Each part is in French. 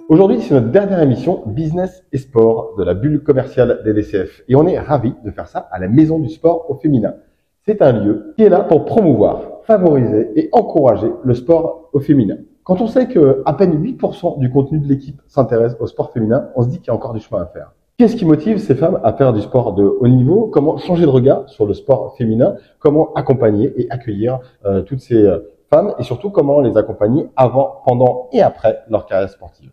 Aujourd'hui, c'est notre dernière émission Business et Sport de la bulle commerciale des DCF. Et on est ravis de faire ça à la Maison du Sport au Féminin. C'est un lieu qui est là pour promouvoir, favoriser et encourager le sport au féminin. Quand on sait que à peine 8% du contenu de l'équipe s'intéresse au sport féminin, on se dit qu'il y a encore du chemin à faire. Qu'est-ce qui motive ces femmes à faire du sport de haut niveau? Comment changer de regard sur le sport féminin? Comment accompagner et accueillir toutes ces femmes? Et surtout, comment les accompagner avant, pendant et après leur carrière sportive?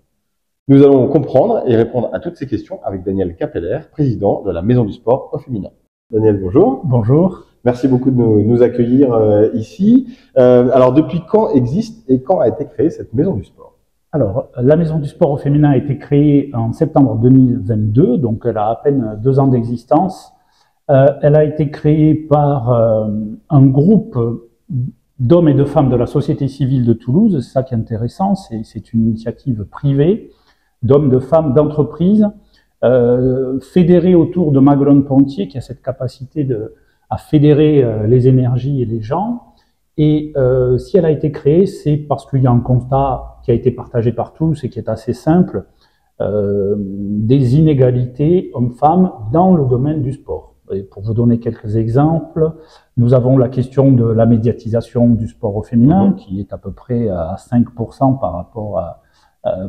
Nous allons comprendre et répondre à toutes ces questions avec Daniel Capeller, président de la Maison du Sport au Féminin. Daniel, bonjour. Bonjour. Merci beaucoup de nous accueillir ici. Alors, depuis quand existe et quand a été créée cette Maison du Sport? Alors, la Maison du Sport au Féminin a été créée en septembre 2022, donc elle a à peine 2 ans d'existence. Elle a été créée par un groupe d'hommes et de femmes de la société civile de Toulouse. C'est ça qui est intéressant, c'est une initiative privée d'hommes, de femmes, d'entreprises, fédérés autour de Maguelone-Pontier, qui a cette capacité à fédérer les énergies et les gens. Et si elle a été créée, c'est parce qu'il y a un constat qui a été partagé par tous et qui est assez simple, des inégalités hommes-femmes dans le domaine du sport. Et pour vous donner quelques exemples, nous avons la question de la médiatisation du sport au féminin, qui est à peu près à 5%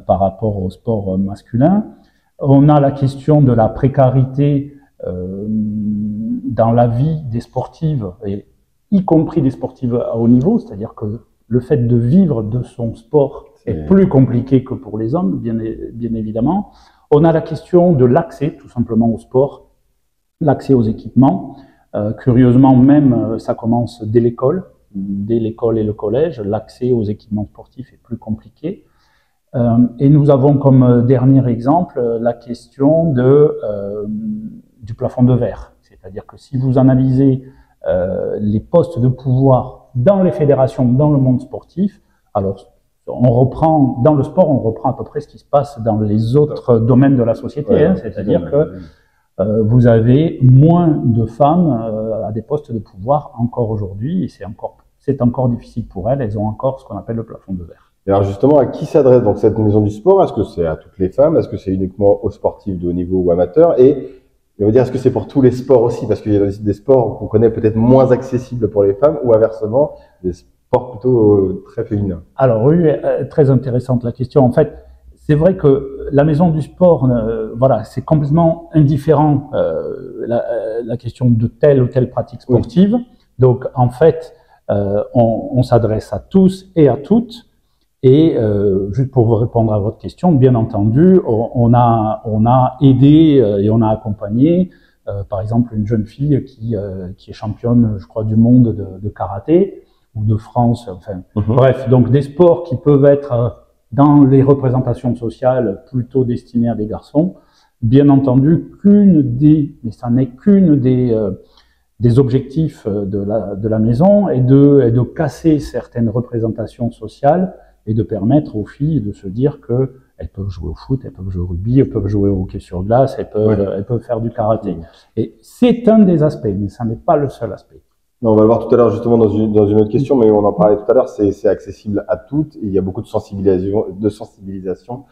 par rapport au sport masculin. On a la question de la précarité dans la vie des sportives, et y compris des sportives à haut niveau, c'est-à-dire que le fait de vivre de son sport est plus compliqué que pour les hommes, bien évidemment. On a la question de l'accès, tout simplement, au sport, l'accès aux équipements. Curieusement, même, ça commence dès l'école et le collège, l'accès aux équipements sportifs est plus compliqué. Et nous avons comme dernier exemple la question du plafond de verre. C'est-à-dire que si vous analysez les postes de pouvoir dans les fédérations, dans le monde sportif, alors dans le sport, on reprend à peu près ce qui se passe dans les autres domaines de la société. Ouais, c'est-à-dire que vous avez moins de femmes à des postes de pouvoir encore aujourd'hui, et c'est encore difficile pour elles ont encore ce qu'on appelle le plafond de verre. Et alors justement, à qui s'adresse donc cette Maison du Sport? Est-ce que c'est à toutes les femmes? Est-ce que c'est uniquement aux sportifs de haut niveau ou amateurs? Et je veux dire, est-ce que c'est pour tous les sports aussi? Parce qu'il y a des sports qu'on connaît peut-être moins accessibles pour les femmes, ou inversement, des sports plutôt très féminins. Alors oui, très intéressante la question. En fait, c'est vrai que la Maison du Sport, voilà, c'est complètement indifférent la question de telle ou telle pratique sportive. Oui. Donc en fait, on s'adresse à tous et à toutes. Et juste pour vous répondre à votre question, bien entendu, on a aidé et on a accompagné, par exemple, une jeune fille qui est championne, je crois, du monde de karaté ou de France. Enfin, bref, donc des sports qui peuvent être dans les représentations sociales plutôt destinées à des garçons. Bien entendu, mais ça n'est qu'une des objectifs de la maison est de casser certaines représentations sociales et de permettre aux filles de se dire qu'elles peuvent jouer au foot, elles peuvent jouer au rugby, elles peuvent jouer au hockey sur glace, elles peuvent faire du karaté. Et c'est un des aspects, mais ça n'est pas le seul aspect. Non, on va le voir tout à l'heure justement dans une autre question, mais on en parlait tout à l'heure, c'est accessible à toutes et il y a beaucoup de sensibilisation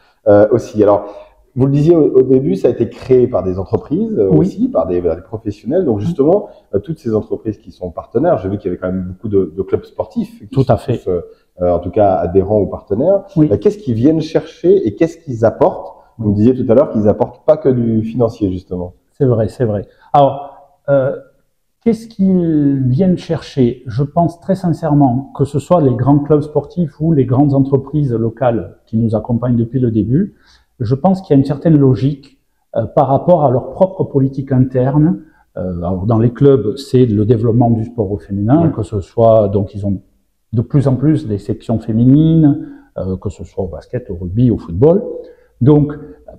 aussi. Alors, vous le disiez au début, ça a été créé par des entreprises aussi, par des professionnels. Donc justement, toutes ces entreprises qui sont partenaires, j'ai vu qu'il y avait quand même beaucoup de clubs sportifs qui sont tous, en tout cas adhérents ou partenaires. Qu'est-ce qu'ils viennent chercher et qu'est-ce qu'ils apportent? Vous me disiez tout à l'heure qu'ils apportent pas que du financier justement. C'est vrai, c'est vrai. Alors, qu'est-ce qu'ils viennent chercher? Je pense très sincèrement que ce soit les grands clubs sportifs ou les grandes entreprises locales qui nous accompagnent depuis le début, je pense qu'il y a une certaine logique par rapport à leur propre politique interne. Alors dans les clubs, c'est le développement du sport au féminin, que ce soit, donc ils ont de plus en plus des sections féminines, que ce soit au basket, au rugby, au football. Donc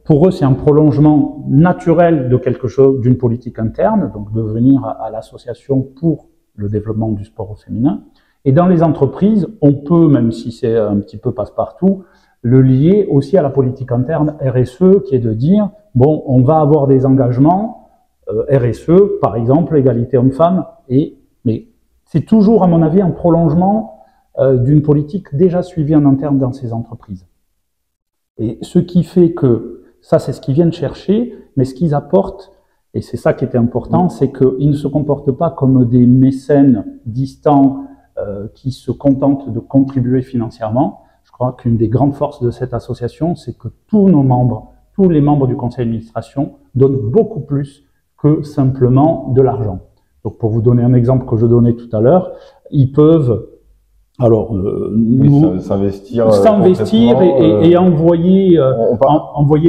pour eux, c'est un prolongement naturel de quelque chose, d'une politique interne, donc de venir à l'association pour le développement du sport au féminin. Et dans les entreprises, on peut, même si c'est un petit peu passe-partout, le lier aussi à la politique interne RSE, qui est de dire, bon, on va avoir des engagements RSE, par exemple, égalité homme-femme, mais c'est toujours, à mon avis, un prolongement d'une politique déjà suivie en interne dans ces entreprises. Et ce qui fait que, ça c'est ce qu'ils viennent chercher, mais ce qu'ils apportent, et c'est ça qui était important, c'est qu'ils ne se comportent pas comme des mécènes distants qui se contentent de contribuer financièrement. Je crois qu'une des grandes forces de cette association, c'est que tous nos membres, tous les membres du conseil d'administration donnent beaucoup plus que simplement de l'argent. Donc pour vous donner un exemple que je donnais tout à l'heure, ils peuvent s'investir et envoyer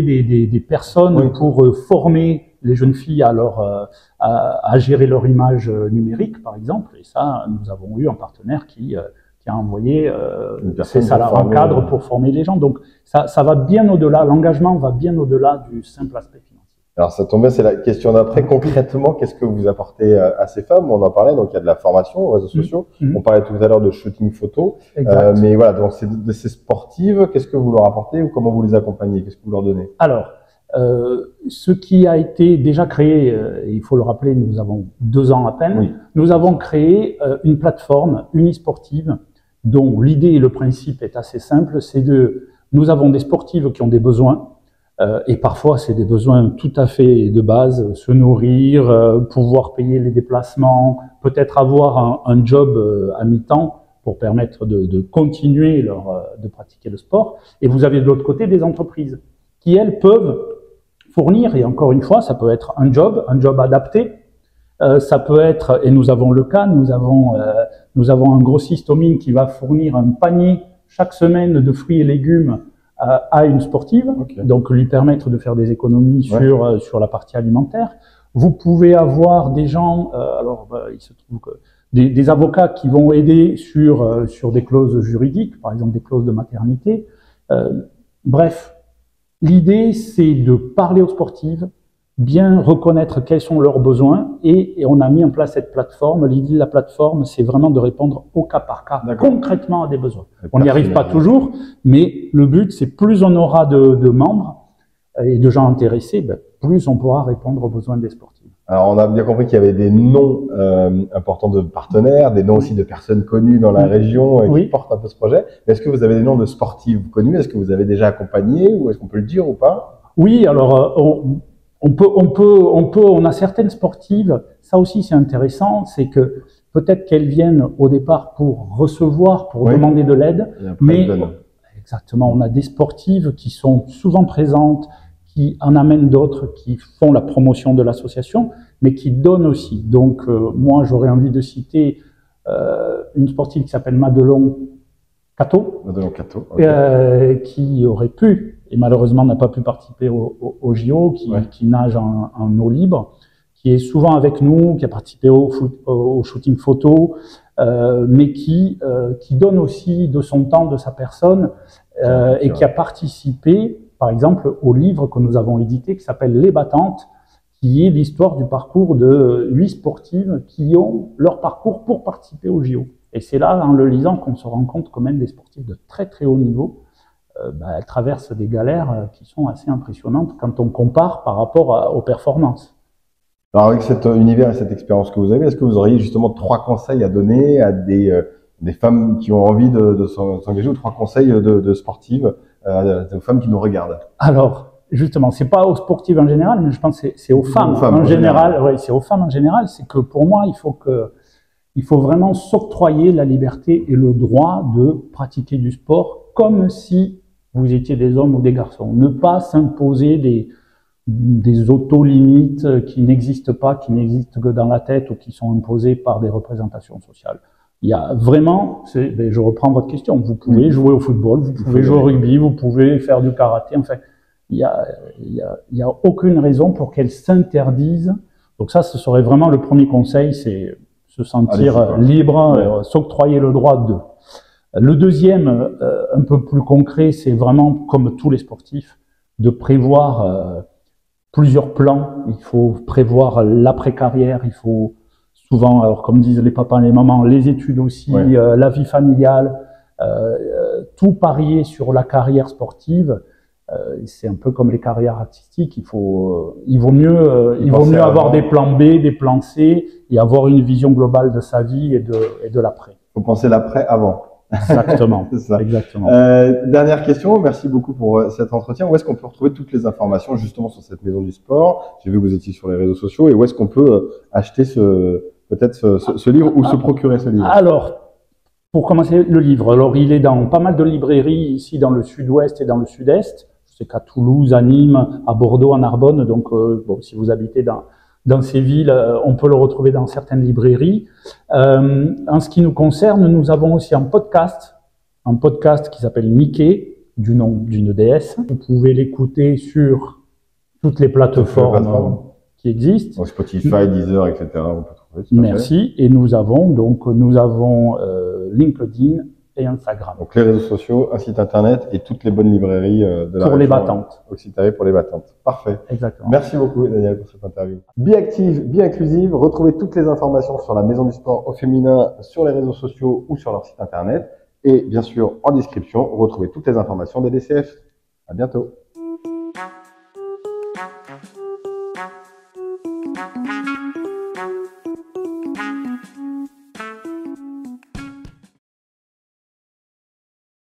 des personnes pour former les jeunes filles à gérer leur image numérique, par exemple. Et ça, nous avons eu un partenaire qui a envoyé un cadre pour former les gens. Donc ça va bien au-delà, l'engagement va bien au-delà du simple aspect financier. Alors ça tombe bien, c'est la question d'après. Concrètement, qu'est-ce que vous apportez à ces femmes? On en parlait, donc il y a de la formation aux réseaux sociaux. On parlait tout à l'heure de shooting photo. Mais voilà, donc ces sportives, qu'est-ce que vous leur apportez ou comment vous les accompagnez? Qu'est-ce que vous leur donnez? Alors, ce qui a été déjà créé, il faut le rappeler, nous avons 2 ans à peine, nous avons créé une plateforme unisportive dont l'idée et le principe est assez simple, nous avons des sportives qui ont des besoins, et parfois c'est des besoins tout à fait de base, se nourrir, pouvoir payer les déplacements, peut-être avoir un job à mi-temps pour permettre de continuer de pratiquer le sport. Et vous avez de l'autre côté des entreprises qui, elles, peuvent fournir, et encore une fois, ça peut être un job adapté, ça peut être, et nous avons le cas, nous avons un grossiste aux mines qui va fournir un panier chaque semaine de fruits et légumes à une sportive, donc lui permettre de faire des économies sur la partie alimentaire. Vous pouvez avoir des gens, il se trouve que des avocats qui vont aider sur des clauses juridiques, par exemple des clauses de maternité. Bref, l'idée c'est de parler aux sportives, bien reconnaître quels sont leurs besoins et on a mis en place cette plateforme. L'idée de la plateforme, c'est vraiment de répondre au cas par cas, concrètement à des besoins. On n'y arrive pas toujours, mais le but, c'est plus on aura de membres et de gens intéressés, plus on pourra répondre aux besoins des sportifs. Alors, on a bien compris qu'il y avait des noms importants de partenaires, des noms aussi de personnes connues dans la région qui portent un peu ce projet. Mais est-ce que vous avez des noms de sportifs connus? Est-ce que vous avez déjà accompagné ou est-ce qu'on peut le dire ou pas? Oui, alors on a certaines sportives, ça aussi c'est intéressant, c'est que peut-être qu'elles viennent au départ pour recevoir, pour demander de l'aide, mais exactement, on a des sportives qui sont souvent présentes, qui en amènent d'autres, qui font la promotion de l'association, mais qui donnent aussi. Donc moi j'aurais envie de citer une sportive qui s'appelle Madelon Cato, qui aurait pu, et malheureusement n'a pas pu participer au JO, qui nage en eau libre, qui est souvent avec nous, qui a participé au shooting photo, mais qui donne aussi de son temps, de sa personne, et qui a participé, par exemple, au livre que nous avons édité, qui s'appelle Les Battantes, qui est l'histoire du parcours de 8 sportives qui ont leur parcours pour participer au JO. Et c'est là, en le lisant, qu'on se rend compte quand même des sportifs de très très haut niveau, elles traversent des galères qui sont assez impressionnantes quand on compare par rapport aux performances. Alors avec cet univers et cette expérience que vous avez, est-ce que vous auriez justement 3 conseils à donner à des femmes qui ont envie de s'engager ou 3 conseils de sportives aux femmes qui nous regardent? Alors, justement, c'est pas aux sportives en général, mais je pense que c'est aux femmes en général. Oui, c'est aux femmes en général. C'est que pour moi, il faut vraiment s'octroyer la liberté et le droit de pratiquer du sport comme si vous étiez des hommes ou des garçons. Ne pas s'imposer des auto-limites qui n'existent pas, qui n'existent que dans la tête ou qui sont imposées par des représentations sociales. Il y a vraiment, je reprends votre question, vous pouvez jouer au football, vous pouvez jouer au rugby, vous pouvez faire du karaté, enfin, il y a aucune raison pour qu'elles s'interdisent. Donc ça, ce serait vraiment le premier conseil, c'est se sentir libre, s'octroyer le droit de. Le deuxième, un peu plus concret, c'est vraiment, comme tous les sportifs, de prévoir plusieurs plans. Il faut prévoir l'après-carrière, il faut souvent, alors comme disent les papas et les mamans, les études aussi, la vie familiale, tout parier sur la carrière sportive. C'est un peu comme les carrières artistiques, il vaut mieux avoir des plans B, des plans C et avoir une vision globale de sa vie et de l'après. Il faut penser l'après avant. Exactement. C'est ça. Exactement. Dernière question, merci beaucoup pour cet entretien. Où est-ce qu'on peut retrouver toutes les informations justement sur cette maison du sport? J'ai vu que vous étiez sur les réseaux sociaux et où est-ce qu'on peut acheter ce livre ou se procurer ce livre? Alors, pour commencer, le livre. Alors, il est dans pas mal de librairies ici dans le sud-ouest et dans le sud-est. Je sais qu'à Toulouse, à Nîmes, à Bordeaux, à Narbonne. Donc, bon, si vous habitez dans ces villes, on peut le retrouver dans certaines librairies. En ce qui nous concerne, nous avons aussi un podcast qui s'appelle Mickey, du nom d'une déesse. Vous pouvez l'écouter sur toutes les plateformes qui existent. Donc Spotify, Deezer, etc. On peut trouver. Merci. Et nous avons LinkedIn et Instagram. Donc les réseaux sociaux, un site internet et toutes les bonnes librairies de la pour les battantes. Occitanie pour les battantes. Parfait. Exactement. Merci beaucoup Daniel pour cette interview. Be Active, Be Inclusive. Retrouvez toutes les informations sur la Maison du Sport au féminin sur les réseaux sociaux ou sur leur site internet. Et bien sûr, en description, retrouvez toutes les informations des DCF. À bientôt.